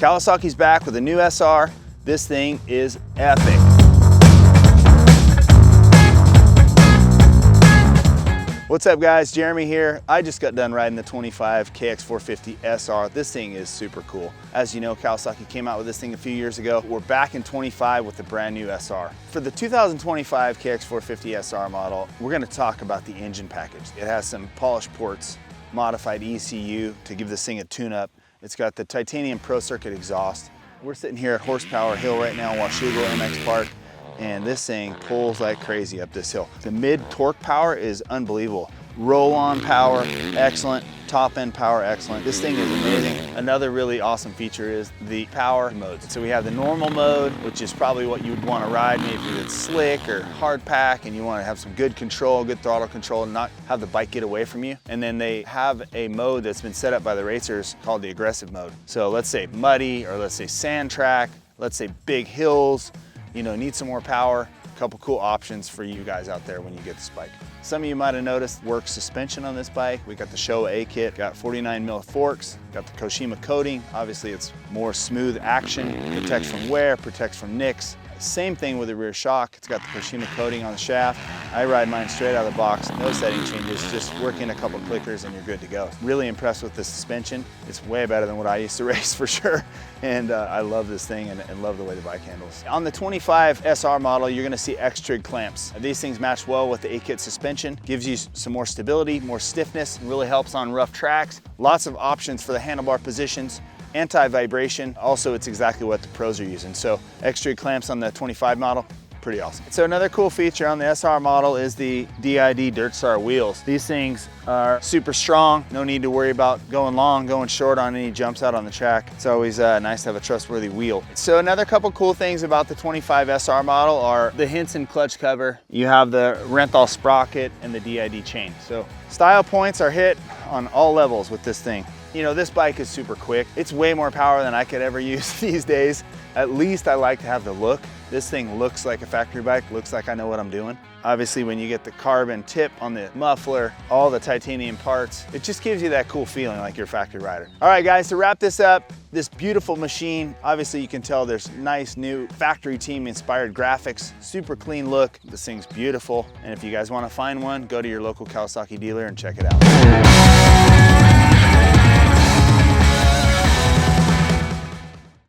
Kawasaki's back with a new SR. This thing is epic. What's up guys, Jeremy here. I just got done riding the 25 KX450SR. This thing is super cool. As you know, Kawasaki came out with this thing a few years ago. We're back in 25 with the brand new SR. For the 2025 KX450SR model, we're gonna talk about the engine package. It has some polished ports, modified ECU to give this thing a tune-up. It's got the titanium Pro Circuit exhaust. We're sitting here at Horsepower Hill right now in Washougal MX Park, and this thing pulls like crazy up this hill. The mid torque power is unbelievable. Roll-on power, excellent. Top-end power, excellent. This thing is amazing. Another really awesome feature is the power modes. So we have the normal mode, which is probably what you would want to ride, maybe if it's slick or hard pack and you want to have some good control, good throttle control, and not have the bike get away from you. And then they have a mode that's been set up by the racers called the aggressive mode. So let's say muddy, or let's say sand track, let's say big hills, you know, need some more power. A couple cool options for you guys out there when you get this bike. Some of you might have noticed work suspension on this bike. We got the Showa A kit, got 49mm forks, got the Koshima coating. Obviously it's more smooth action, protects from wear, protects from nicks. Same thing with the rear shock. It's got the Koshima coating on the shaft. I ride mine straight out of the box, no setting changes, just work in a couple clickers and you're good to go. Really impressed with the suspension. It's way better than what I used to race for sure. And I love this thing and love the way the bike handles. On the 25 SR model, you're gonna see X-Trig clamps. These things match well with the A-kit suspension, gives you some more stability, more stiffness, really helps on rough tracks. Lots of options for the handlebar positions. Anti-vibration, also it's exactly what the pros are using. So X-Trig clamps on the 25 model, pretty awesome. So another cool feature on the SR model is the DID Dirt Star wheels. These things are super strong, no need to worry about going long, going short on any jumps out on the track. It's always nice to have a trustworthy wheel. So another couple cool things about the 25 SR model are the Hinson clutch cover. You have the Renthal sprocket and the DID chain. So style points are hit on all levels with this thing. You know, this bike is super quick. It's way more power than I could ever use these days. At least I like to have the look. This thing looks like a factory bike, looks like I know what I'm doing. Obviously, when you get the carbon tip on the muffler, all the titanium parts, it just gives you that cool feeling like you're a factory rider. All right, guys, to wrap this up, this beautiful machine, obviously you can tell there's nice new factory team inspired graphics, super clean look. This thing's beautiful. And if you guys want to find one, go to your local Kawasaki dealer and check it out.